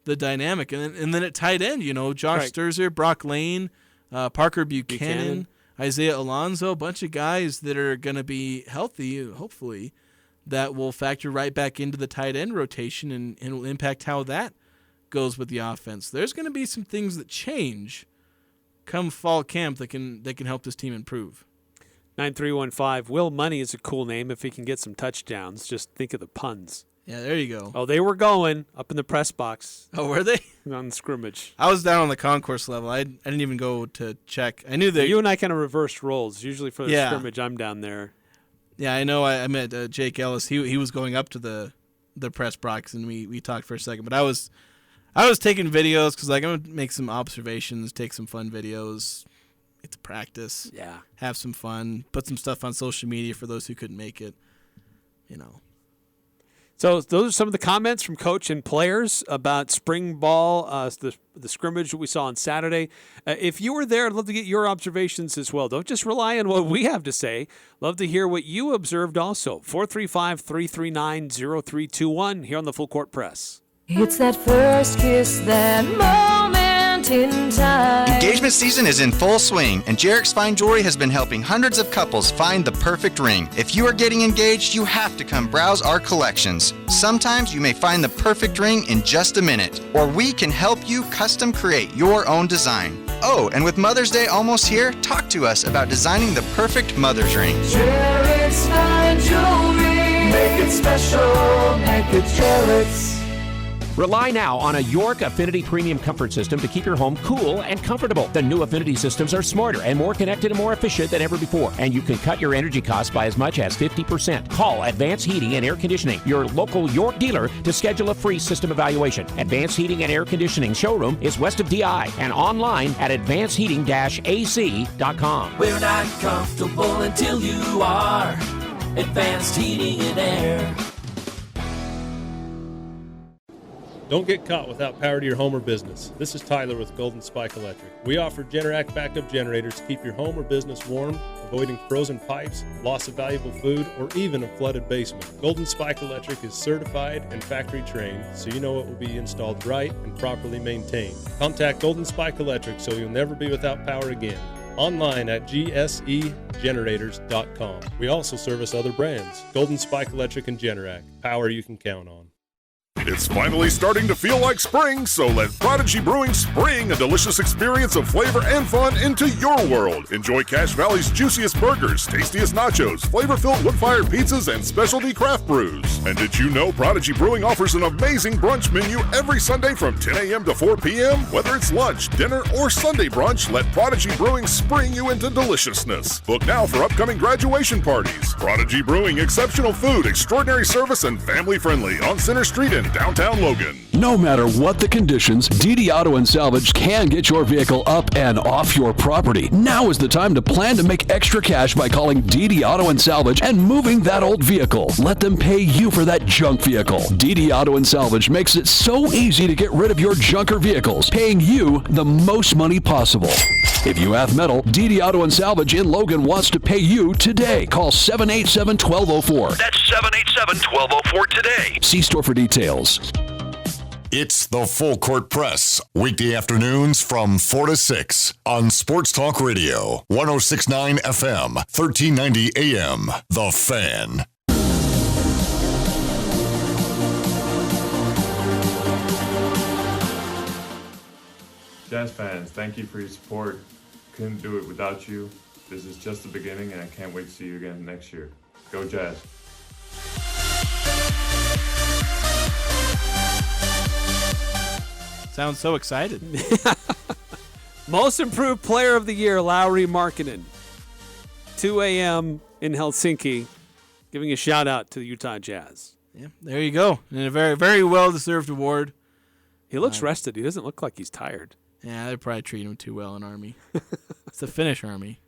dynamic. And then at tight end, Josh Sturzer, Brock Lane, Parker Buchanan, Isaiah Alonso, a bunch of guys that are going to be healthy, hopefully, that will factor right back into the tight end rotation and will impact how that goes with the offense. There's going to be some things that change come fall camp that can help this team improve. 9315. Will Money is a cool name if he can get some touchdowns. Just think of the puns. Yeah, there you go. Oh, they were going up in the press box. Oh, were they? On the scrimmage. I was down on the concourse level. I didn't even go to check. I knew that you and I kind of reversed roles. Usually for the scrimmage, I'm down there. Yeah, I know. I met Jake Ellis. He was going up to the press box, and we talked for a second. But I was taking videos because I'm going to make some observations, take some fun videos. It's a practice. Yeah. Have some fun. Put some stuff on social media for those who couldn't make it. So those are some of the comments from coach and players about spring ball, the scrimmage that we saw on Saturday. If you were there, I'd love to get your observations as well. Don't just rely on what we have to say. Love to hear what you observed also. 435-339-0321 here on the Full Court Press. It's that first kiss, that moment in time. Engagement season is in full swing, and Jarek's Fine Jewelry has been helping hundreds of couples find the perfect ring. If you are getting engaged, you have to come browse our collections. Sometimes you may find the perfect ring in just a minute, or we can help you custom create your own design. Oh, and with Mother's Day almost here, talk to us about designing the perfect mother's ring. Jarek's Fine Jewelry. Make it special, make it Jarek's. Rely now on a York Affinity Premium Comfort System to keep your home cool and comfortable. The new Affinity systems are smarter and more connected and more efficient than ever before, and you can cut your energy costs by as much as 50%. Call Advanced Heating and Air Conditioning, your local York dealer, to schedule a free system evaluation. Advanced Heating and Air Conditioning showroom is west of DI and online at advancedheating-ac.com. We're not comfortable until you are. Advanced Heating and Air. Don't get caught without power to your home or business. This is Tyler with Golden Spike Electric. We offer Generac backup generators to keep your home or business warm, avoiding frozen pipes, loss of valuable food, or even a flooded basement. Golden Spike Electric is certified and factory trained, so you know it will be installed right and properly maintained. Contact Golden Spike Electric so you'll never be without power again. Online at gsegenerators.com. We also service other brands, Golden Spike Electric and Generac, power you can count on. It's finally starting to feel like spring, so let Prodigy Brewing spring a delicious experience of flavor and fun into your world. Enjoy Cache Valley's juiciest burgers, tastiest nachos, flavor-filled wood-fired pizzas, and specialty craft brews. And did you know Prodigy Brewing offers an amazing brunch menu every Sunday from 10 a.m. to 4 p.m.? Whether it's lunch, dinner, or Sunday brunch, let Prodigy Brewing spring you into deliciousness. Book now for upcoming graduation parties. Prodigy Brewing, exceptional food, extraordinary service, and family-friendly on Center Street in downtown Logan. No matter what the conditions, DD Auto and Salvage can get your vehicle up and off your property. Now is the time to plan to make extra cash by calling DD Auto and Salvage and moving that old vehicle. Let them pay you for that junk vehicle. DD Auto and Salvage makes it so easy to get rid of your junker vehicles, paying you the most money possible. If you have metal, DD Auto and Salvage in Logan wants to pay you today. Call 787-1204. That's 787-1204 today. See store for details. It's the Full Court Press, weekday afternoons from 4 to 6 on Sports Talk Radio, 106.9 FM, 1390 AM. The Fan. Jazz fans, thank you for your support. Couldn't do it without you. This is just the beginning, and I can't wait to see you again next year. Go Jazz. Sounds so excited. Most improved player of the year, Lauri Markkanen. 2 a.m. in Helsinki, giving a shout out to the Utah Jazz. Yeah, there you go. And a very, very well-deserved award. He looks rested. He doesn't look like he's tired. Yeah, they probably treat him too well in Army. It's the Finnish Army.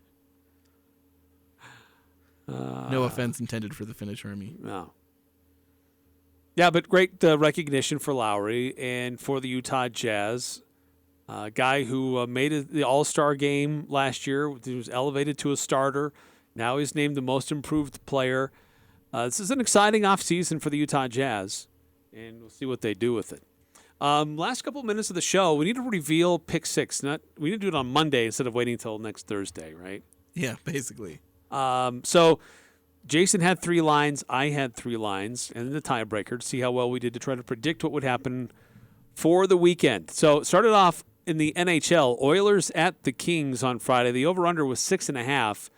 No offense intended for the Finnish Army. No. Yeah, but great recognition for Lauri and for the Utah Jazz. A guy who made the All-Star game last year. He was elevated to a starter. Now he's named the most improved player. This is an exciting offseason for the Utah Jazz, and we'll see what they do with it. Last couple of minutes of the show, we need to reveal Pick 6. We need to do it on Monday instead of waiting until next Thursday, right? Yeah, basically. So Jason had 3 lines, I had 3 lines, and the tiebreaker to see how well we did to try to predict what would happen for the weekend. So it started off in the NHL, Oilers at the Kings on Friday. The over-under was 6.5.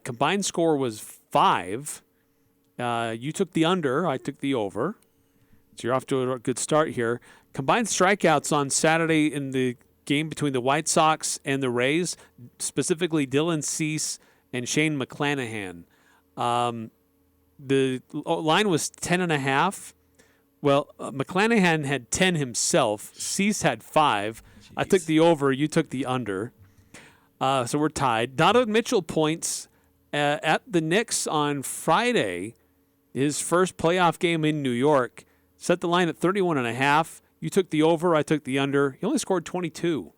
Combined score was 5. You took the under, I took the over. So you're off to a good start here. Combined strikeouts on Saturday in the game between the White Sox and the Rays, specifically Dylan Cease and Shane McClanahan. The line was 10.5. Well, McClanahan had 10 himself. Cease had 5. Jeez. I took the over. You took the under. So we're tied. Donovan Mitchell points at the Knicks on Friday, his first playoff game in New York. Set the line at 31.5. You took the over. I took the under. He only scored 22.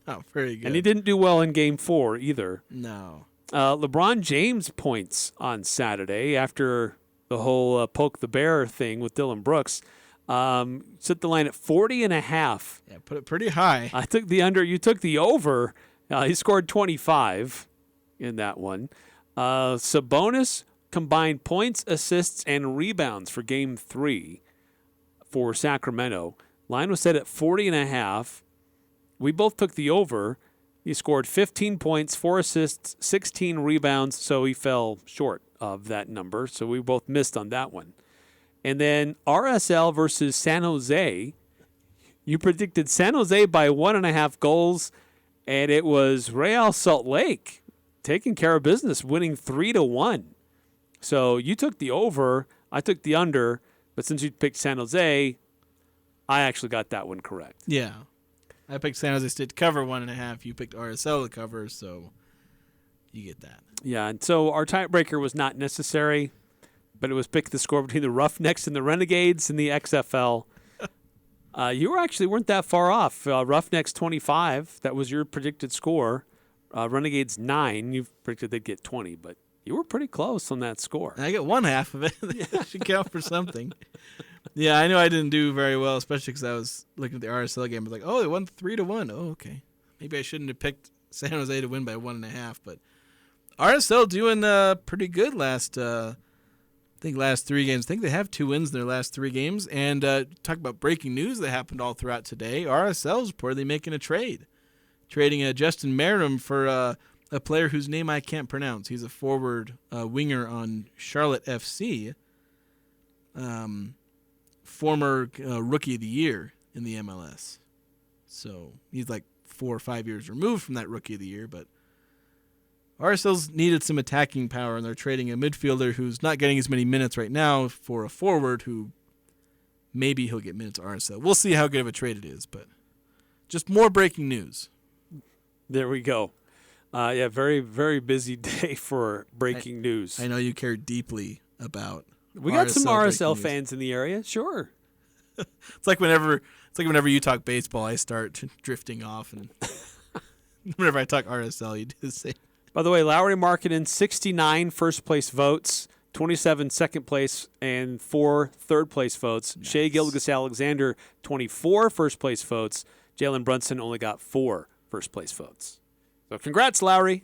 Not very good. And he didn't do well in Game 4 either. No. LeBron James points on Saturday after the whole poke the bear thing with Dylan Brooks. Set the line at 40.5. Yeah, put it pretty high. I took the under. You took the over. He scored 25 in that one. Sabonis combined points, assists, and rebounds for Game 3 for Sacramento. Line was set at 40.5. We both took the over. He scored 15 points, 4 assists, 16 rebounds, so he fell short of that number. So we both missed on that one. And then RSL versus San Jose. You predicted San Jose by 1.5 goals, and it was Real Salt Lake taking care of business, winning 3-1. So you took the over, I took the under, but since you picked San Jose, I actually got that one correct. Yeah. I picked San Jose State to cover 1.5. You picked RSL to cover, so you get that. Yeah, and so our tiebreaker was not necessary, but it was pick the score between the Roughnecks and the Renegades in the XFL. You weren't that far off. Roughnecks 25, that was your predicted score. Renegades 9, you predicted they'd get 20, but you were pretty close on that score. I got 1/2 of it. That should count for something. Yeah, I know I didn't do very well, especially because I was looking at the RSL game. I was like, oh, they won 3-1. Oh, okay. Maybe I shouldn't have picked San Jose to win by 1.5, but RSL doing pretty good last think last 3 games. I think they have 2 wins in their last 3 games. And talk about breaking news that happened all throughout today. RSL is reportedly making a trade. Trading Justin Merrim for a player whose name I can't pronounce. He's a forward winger on Charlotte FC. Former Rookie of the Year in the MLS. So he's like 4 or 5 years removed from that Rookie of the Year, but RSL's needed some attacking power, and they're trading a midfielder who's not getting as many minutes right now for a forward who maybe he'll get minutes at RSL. We'll see how good of a trade it is, but just more breaking news. There we go. Yeah, very, very busy day for breaking news. I know you care deeply about We got some RSL fans in the area, sure. It's like whenever you talk baseball, I start drifting off, and whenever I talk RSL, you do the same. By the way, Lauri Markkanen, 69 first-place votes, 27 second-place, and 4 third-place votes. Nice. Shea Gilgeous-Alexander, 24 first-place votes. Jalen Brunson only got 4 first-place votes. So congrats, Lauri.